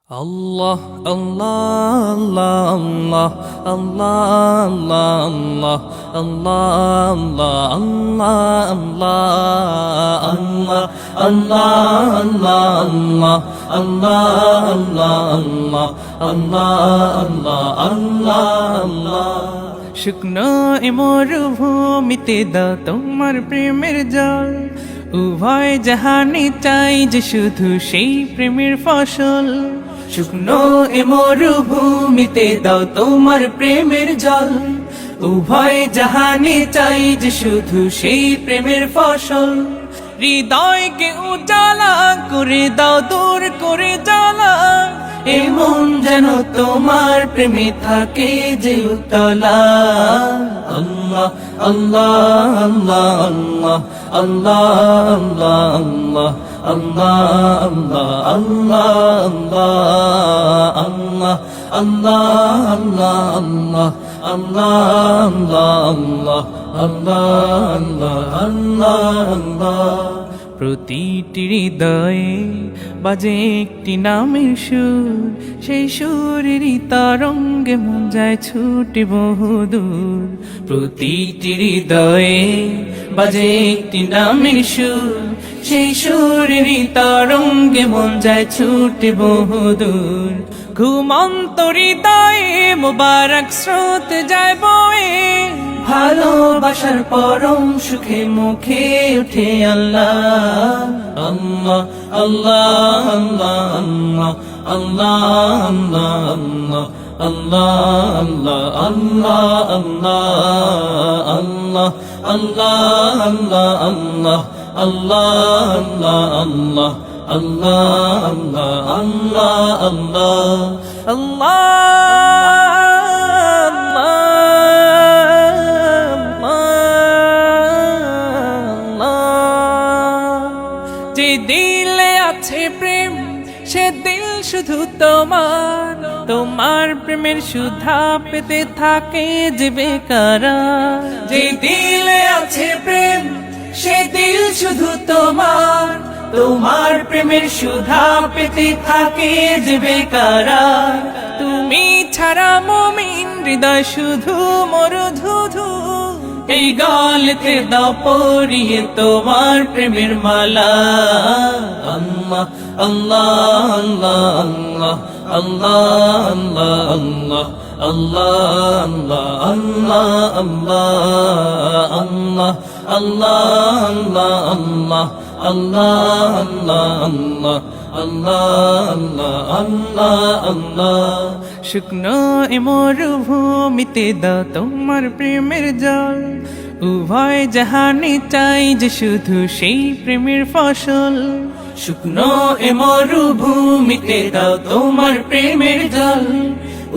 Allah, Allah, Allah, Allah, Allah, Allah, Allah, Allah, Allah, Allah, Allah, Allah, Allah, Allah. শুকনো এ মরুভূমিতে দাও তোমার প্রেমের জল, উভয় জাহানে চাই যে শুধু সেই প্রেমের ফসল। শুকনো এ মরুভূমিতে দাও তোমার প্রেমের জল, উভয় জাহানে চাই যে শুধু সেই প্রেমের ফসল। হৃদয়কে উজালা করে দাও, দূর করে জ্বালা, এমন যেন তোমার প্রেমে থাকে যে উতলা। আল্লাহ আল্লাহ আল্লাহ আল্লাহ আল্লাহ আল্লাহ আল্লাহ আল্লাহ আল্লাহ আল্লাহ আল্লাহ আল্লাহ আল্লাহ আল্লাহ আল্লাহ। প্রতিটি হৃদয়ে বাজে একটি নামের সুর, সেই সুরেরই তরঙ্গে মন যায় ছুটে বহুদূর। প্রতিটি হৃদয়ে বাজে একটি নামের সুর, সেই সুরেরই তরঙ্গে মন যায় ছুটে বহুদূর। ঘুমন্ত হৃদয়ে মোবারক স্রোত যায় বয়ে, ভালোবাসার পরম সুখে মুখে উঠে আল্লাহ আল্লাহ আল্লাহ আল্লাহ আল্লাহ আল্লাহ আল্লাহ আল্লাহ আল্লাহ আল্লাহ আল্লাহ আল্লাহ আল্লাহ আল্লাহ আল্লাহ আল্লাহ যে দিলে আছে প্রেম সে দিল শুধু তোমার, তোমার প্রেমের সুধা পেতে থাকে যে বেকারার। যে দিলে আছে প্রেম সে দিল শুধু তোমার, তোমার প্রেমের সুধা পেতে থাকে যে বেকারার। তুমি ছাড়া মুমিন হৃদয় শুধু মরুধুধু, এই গলেতে দাও পরিয়ে তোমার প্রেমের মালা। আল্লাহ আল্লাহ আল্লাহ আল্লাহ আল্লাহ আল্লাহ আল্লাহ আল্লাহ আল্লাহ আল্লাহ আল্লাহ আল্লাহ আল্লাহ। শুকনো এ মরুভূমিতে দাও তোমার প্রেমের জল, উভয় জাহানে চাই যে শুধু সেই প্রেমের ফসল। শুকনো এ মরুভূমিতে দাও তোমার প্রেমের জল,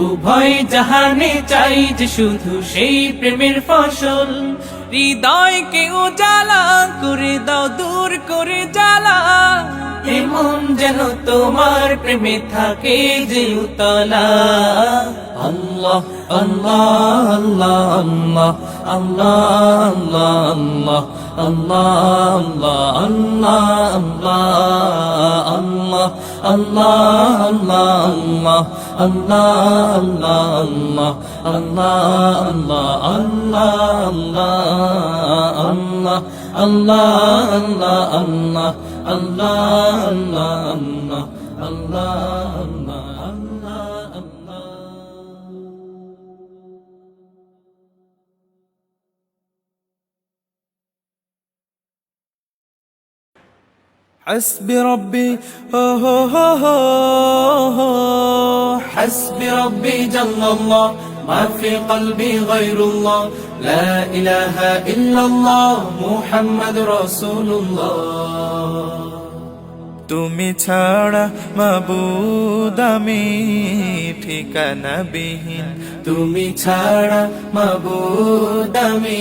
উভয় জাহানে চাই যে শুধু সেই প্রেমের ফসল। হৃদয়কে উজালা করে দাও, দূর করে জ্বালা, এমন যেন তোমার প্রেমে থাকে যে উতলা। আল্লাহ আল্লাহ আল্লাহ আল্লাহ আল্লাহ আল্লাহ আল্লাহ আল্লাহ আল্লাহ আল্লাহ আল্লাহ আল্লাহ আল্লাহ حسبي ربي حسبي ربي جل الله ما في قلبي غير الله لا إله إلا الله محمد رسول الله তুমি ছাড়া মাবুদ আমি ঠিকানা বিহীন, তুমি ছাড়া মাবুদ আমি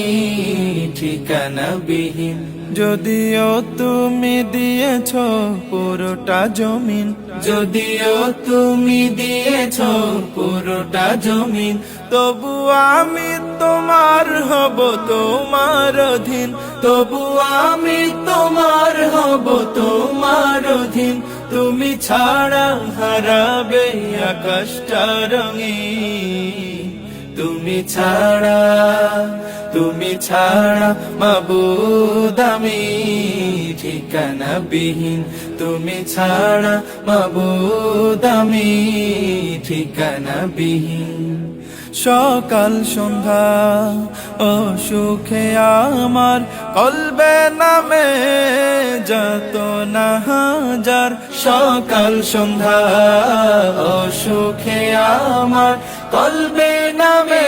ঠিকানা বিহীন। যদিও তুমি দিয়েছ পুরোটা জমিন, যদিও তুমি দিয়েছ পুরোটা জমিন, তবু আমি তোমার হব, তোমার অধীন। তবু আমি তোমার হব, তোমার অধীন। তুমি ছাড়া হারাবে আকাশটা রঙিন, তুমি ছাড়া মাবুদ আমি ঠিকানা বিহীন, তুমি ছাড়া মাবুদ আমি ঠিকানা বিহীন। সকাল সন্ধ্যা ও সুখে আমার কলবে নামে যত না হাজার, সকাল সন্ধ্যা ও সুখে আমার কলবে নামে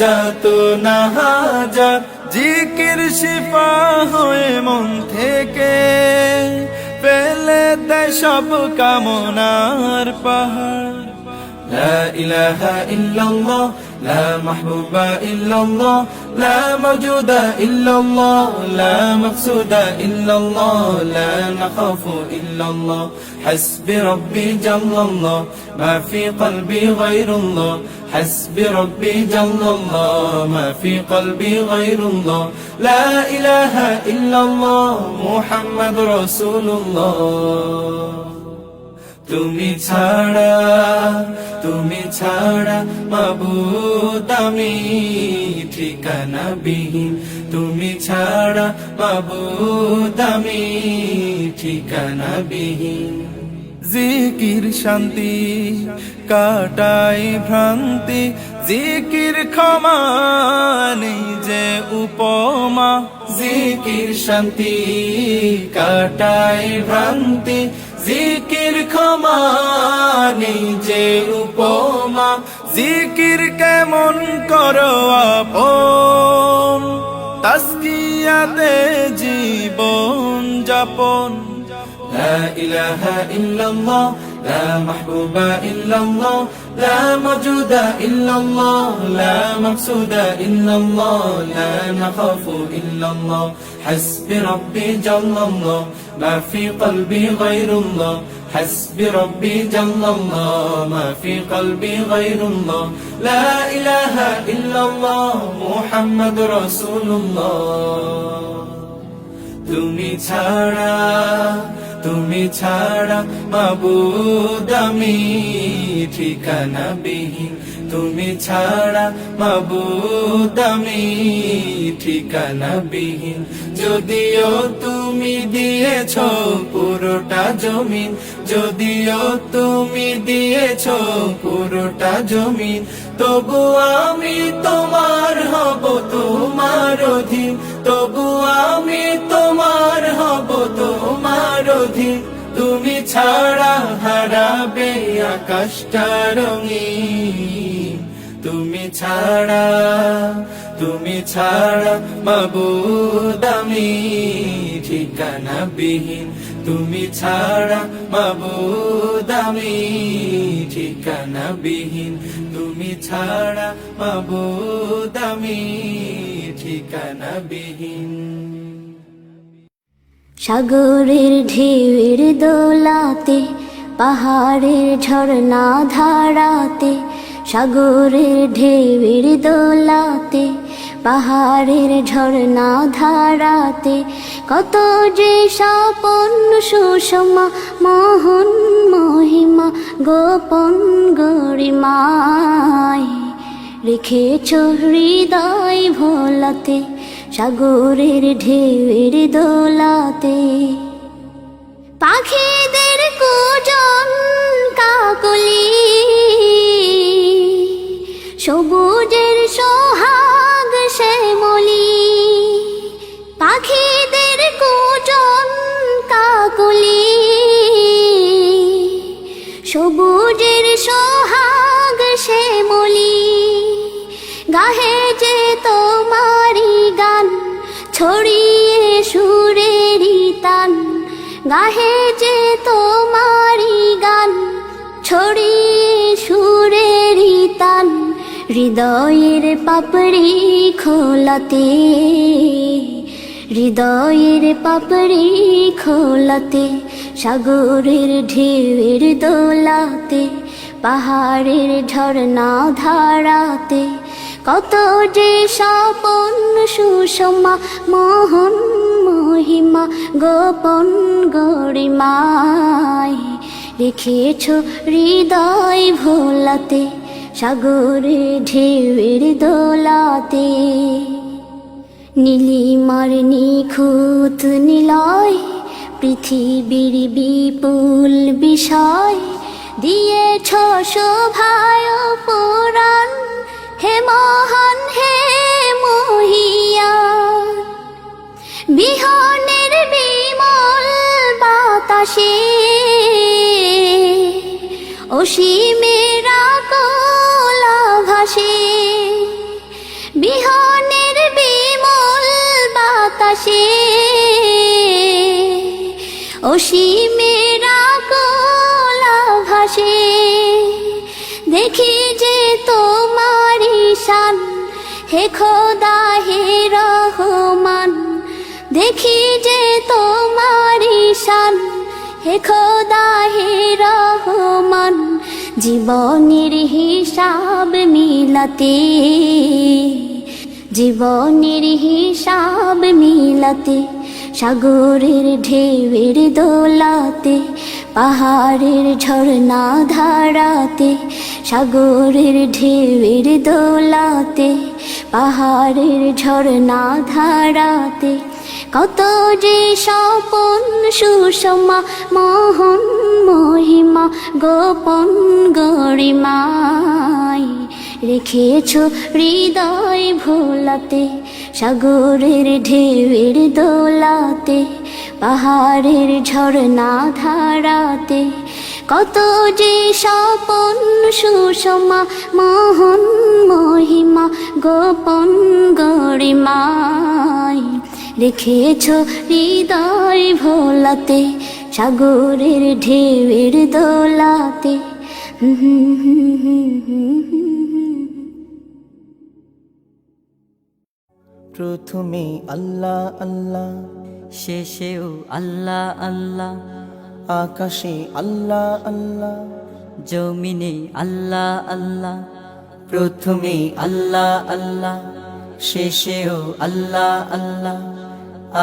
যত না হাজার, জিকির শিফা হয়ে মন থেকে ফেলে দেয় সব কামনার পাহাড়। لا إله إلا الله لا محبوب إلا الله لا موجود إلا الله لا مقصود إلا الله لا نخاف إلا الله حسبي ربي جل الله ما في قلبي غير الله حسبي ربي جل الله ما في قلبي غير الله لا إله إلا الله محمد رسول الله তুমি ছাড়া মাবুদ আমি ঠিকানা বিহীন, তুমি ছাড়া মাবুদ আমি ঠিকানা বিহীন। জিকির শান্তি কাটাই ভ্রান্তি, জিকির ক্ষমা নেই যে উপমা, জিকির শান্তি কাটাই ভ্রান্তি, জিকির ক্ষমা নেই যে উপমা, জিকির কেমন করো আপন তাসকিয়াতে জীবন যাপন। لا إله إلا الله لا محبوب إلا الله لا موجود إلا الله لا مقصود إلا الله لا نخاف إلا الله حسبي ربي جل الله ما في قلبي غير الله حسبي ربي جل الله ما في قلبي غير الله لا إله إلا الله محمد رسول الله তুমি ছাড়া মাবুদ আমি ঠিকানা বিহীন, তুমি ছাড়া মাবুদ আমি ঠিকানা বিহীন। যদিও তুমি দিয়েছ পুরোটা জমিন, যদিও তুমি দিয়েছ পুরোটা জমিন, তবু আমি তোমার হব তোমার অধীন, তবু আমি তোমার হব তোমার অধীন। তুমি ছাড়া হারাবে আকাশটা রঙিন, তুমি ছাড়া মাবুদ আমি ঠিকানা বিহীন, তুমি ছাড়া মাবুদ আমি ঠিকানা বিহীন, তুমি ছাড়া মাবুদ আমি ঠিকানা বিহীন। সাগরের ঢেউয়ের দোলাতে, পাহাড়ের ঝর্ণা ধারাতে, সাগরের ঢেউয়ের দোলাতে, পাহাড়ের ঝর্ণা ধারাতে, কত যে স্বপন সুষমা মোহন মহিমা গোপন গরিমায় রেখেছ হৃদয় ভোলাতে, সাগরের ঢেউয়ের দোলাতে। পাখিদের কুজন কাকলি, সবুজের সোহাগ শ্যামলি, পাখিদের কুজন কাকলি, সবুজের সোহাগ শ্যামলি, গাহে যে তোমারি গান ছড়িয়ে সুরেরি তান, গাহে যে তোমারি গান ছড়িয়ে সুরেরি তান, হৃদয়ের পাপড়ি খোলাতে, হৃদয়ের পাপড়ি খোলাতে, সাগরের ঢেউয়ের দোলাতে, পাহাড়ের ঝর্ণা ধারাতে, কত যে স্বপন সুষমা মোহন মহিমা গোপন গরিমা রেখেছ হৃদয় ভোলাতে, সাগরের ঢেউয়ের দোলাতে। নীলিমার নিখুঁত নিলয়, পৃথিবীর বিপুল বিষয়, দিয়েছ শোভায় পুরাণ, হে মহান হে মহিয়ান। বিহনের বিমল বাতাসে, অসীমের আকুল আভাসে। বিহনের বিমল বাতাসে, অসীমের আকুল আভাসে। দেখি যে তোমারি শান, হে খোদা হে রহমান। দেখি যে তোমারি শান, হে খোদা হে রহমান। জীবনের হিসাব মিলাতে, জীবনের হিসাব মিলাতে, সাগরের ঢেউয়ের দোলাতে, পাহাড়ের ঝর্ণা ধারাতে। সাগরের ঢেউয়ের দোলাতে, পাহাড়ের ঝর্ণা ধারাতে। কত যে স্বপন সুষমা, মোহন মহিমা গোপন গরিমায়। রেখেছ হৃদয় ভোলাতে, সাগরের ঢেউয়ের দোলাতে, পাহাড়ের ঝর্ণা ধারাতে। কত যে স্বপন সুষমা, মোহন মহিমা গোপন গরিমায়। রেখেছ হৃদয় ভোলাতে, সাগরের ঢেউয়ের দোলাতে। প্রথমে আল্লাহ আল্লাহ, শেষেও আল্লাহ আল্লাহ, আকাশে আল্লাহ আল্লাহ, জমিনে আল্লাহ আল্লাহ। প্রথমে আল্লাহ আল্লাহ, শেষেও আল্লাহ আল্লাহ,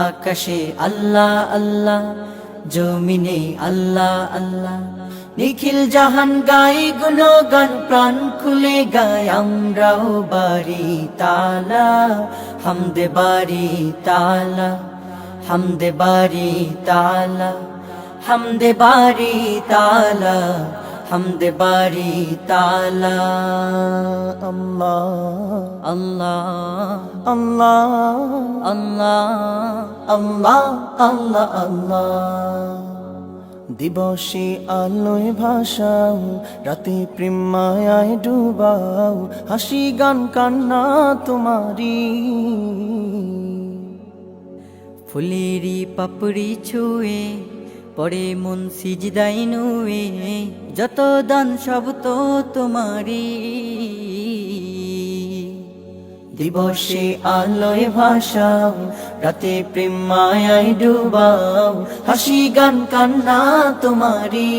আকাশে আল্লাহ আল্লাহ, জমিনে আল্লাহ আল্লাহ। নিখিল জাহান গাই গুণগান, প্রাণ খুলে গাই আমরাও বাড়ি তালা। হামদে বাড়ি তালা, হামদে বাড়ি তালা, হামদে বাড়ি তালা, হামদে বাড়ি তালা। আল্লাহ আল্লাহ আল্লাহ আল্লাহ আল্লাহ আল্লাহ আল্লাহ। দিবসে আলোয় ভাসাও, রাতে প্রেম মায়ায় ডুবাও, হাসি গান কান্না তোমারি। ফুলেরি পাপড়ি ছুঁয়ে পড়ে মন সিজদাই নুয়ে, যত দান সব তো তোমারি। দিবসে আলোয় ভাসাও, রাতে প্রেম মায়ায় ডুবাও, হাসি গান কান্না তোমারি।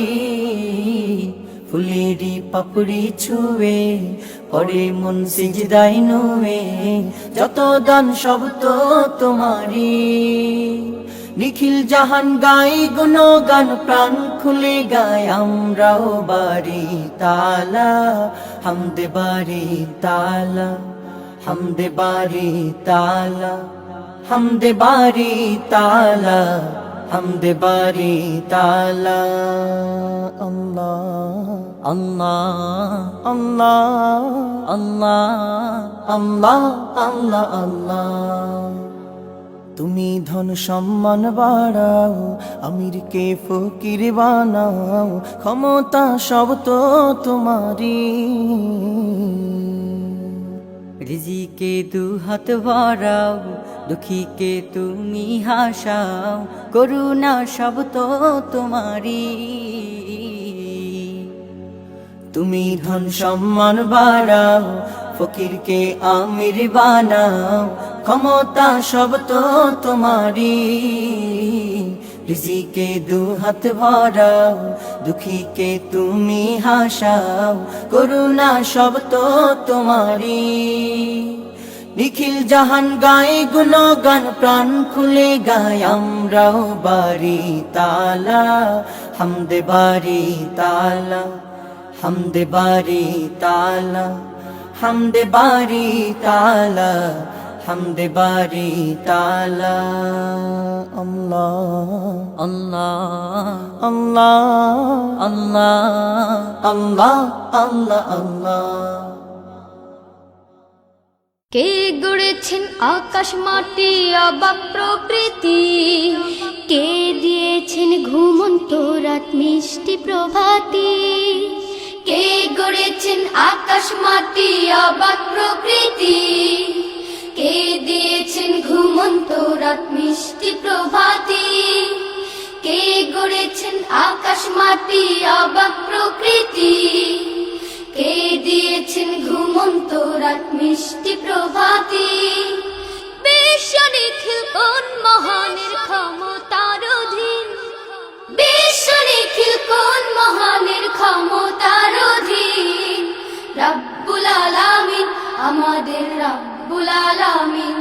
ফুলেরি পাপড়ি ছুঁয়ে পড়ে মন সিজদাই নুয়ে, যত দান সব তো তোমারি। নিখিল জাহান গাই গুণগান, প্রাণ খুলে গাই আমরাও বাড়ি তালা। হামদে বাড়ি তালা, হামদে বাড়ি তালা, হামদে বাড়ি তালা, হামদে বাড়ি তালা। আল্লাহ আল্লাহ আল্লাহ আল্লাহ আল্লাহ আল্লাহ আল্লাহ। তুমি ধন সম্মান বাড়াও, আমিরকে ফকির বানাও, ক্ষমতা সব তো তোমারি। রিজিকে দু হাত ভরাও, দুঃখীকে তুমি হাসাও, করুণা সব তো তোমারি। তুমি ধন সম্মান বাড়াও, ফকিরকে আমির বানাও, ক্ষমতা সব তো তোমারি। রিজিকে দু হাত ভরাও, দুঃখীকে তুমি হাসাও, করুণা সব তো তোমারি। নিখিল জাহান গাই গুণগান, প্রাণ খুলে গাই আমরাও বাড়ি তালা। হামদে বারি তালা, হামদে বারি তালা, হামদে বারি তালা, হামদে বারি তালা। আল্লাহ আল্লাহ আল্লাহ আল্লাহ আল্লাহ আল্লাহ আল্লাহ। কে গড়েছেন আকাশ মাটি অবাক প্রকৃতি, কে দিয়েছেন ঘুমন্ত রাত মিষ্টি প্রভাতি। কে গড়েছেন আকাশ মাটি অবাক প্রকৃতি, কে দিয়েছেন ঘুমন্ত রাত মিষ্টি প্রভাতি। কে গড়েছেন আকাশ মাটি অবাক প্রকৃতি, কে দিয়েছেন ঘুমন্ত রাত মিষ্টি প্রভাতি। বিশ্ব নিখিল কোন মহানের ক্ষমতার অধীন, বিশ্ব নিখিল কোন মহানের ক্ষমতার অধীন। রব্বুল আলামিন আমাদের রব্বুল আলামিন,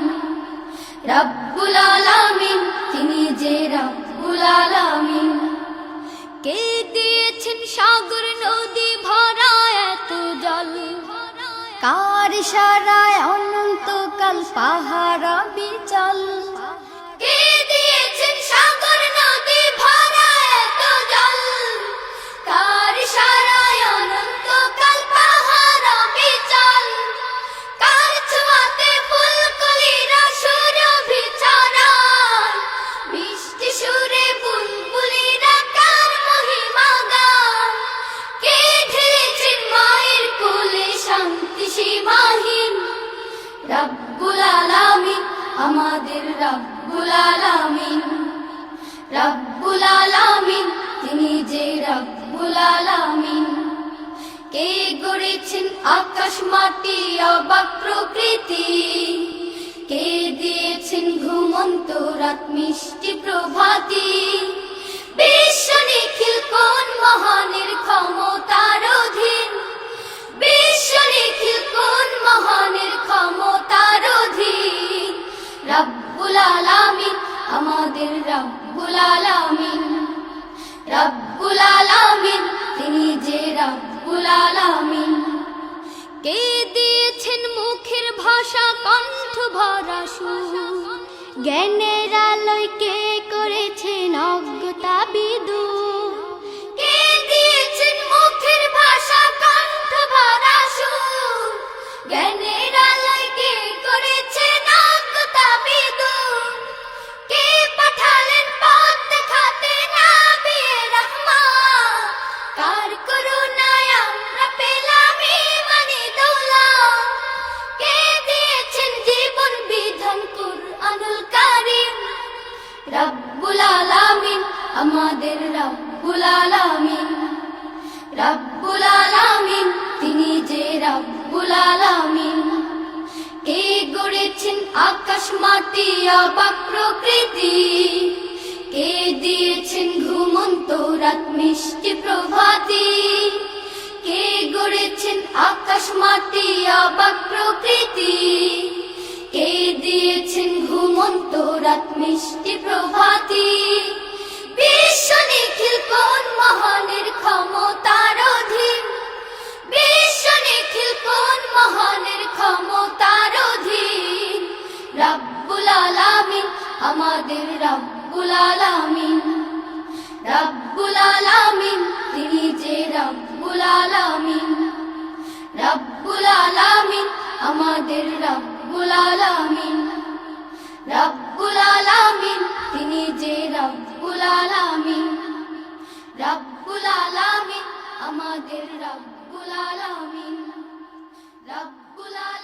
রব্বুল আলামিন তিনি যে রব্বুল আলামিন। কে দিয়েছেন সাগর নদী ভরা এত জল, কার ইশারায় অনন্তকাল পাহাড় বিচল। কে দিয়েছেন সাগর নদী ভরা এত জল, কার ইশারায় অনন্তকাল পাহাড় বিচল। কার ছোঁয়াতে ফুলকলিরা সুরভি ছড়ায়, মিষ্টি সুরে বুলবুলিরা কার মহিমা গায়। কে ঢেলেছেন মায়ের কোলে শান্তি সীমাহীন, রব্বুল আলামিন আমাদের রব্বুল আলামিন, রব্বুল আলামিন তিনি যে রব্বুল আলামিন। কে গড়েছেন আকাশ মাটি অবাক প্রকৃতি, কে দিয়েছেন ঘুমন্ত রাত মিষ্টি প্রভাতি। বিশ্ব নিখিল কোন মহানের ক্ষমতার অধীন, বিশ্ব নিখিল কোন মহানের ক্ষমতার অধীন। রব্বুল আলামিন আমাদের রব্বুল আলামিন, রব্বুল আলামিন তিনি যে রব্বুল আলামিন। কে দিয়েছেন মুখের ভাষা কণ্ঠ ভরা সুর, জ্ঞানের আলোয় কে করেছেন অজ্ঞতা বিদূর। কে দিয়েছেন মুখের ভাষা কণ্ঠ ভরা সুর, জ্ঞানের আলোয় কে করেছেন অজ্ঞতা বিদূর। কে পাঠালেন পথ দেখাতে নবিয়ে রহমত, কার করুণায় আমরা পেলাম ঈমানি দৌলত। কে দিয়েছেন জীবন বিধান কুরআনুল কারীম, রব্বুল আলামিন আমাদের রব্বুল আলামিন, রব্বুল আলামিন তিনি যে রব্বুল আলামিন। কে গড়েছেন আকাশ মাটি অবাক প্রকৃতি, কে দিয়েছেন ঘুমন্ত রাত মিষ্টি প্রভাতি। কে গড়েছেন আকাশ মাটি অবাক প্রকৃতি, কে দিয়েছেন ঘুমন্ত রাত মিষ্টি প্রভাতি। বিশ্ব নিখিল কোন মহানের ক্ষমতার অধীন, বিশ্ব নিখিল কোন মহানের ক্ষমতার অধীন। রব্বুল আলামিন আমাদের রব্বুল আলামিন, রব্বুল আলামিন তিনি যে রব্বুল আলামিন, রব্বুল আলামিন আমাদের রব্বুল আলামিন, রব্বুল আলামিন তিনি যে রব্বুল আলামিন, রব্বুল আলামিন আমাদের রব্বুল আলামিন, রব্বুল আলামিন।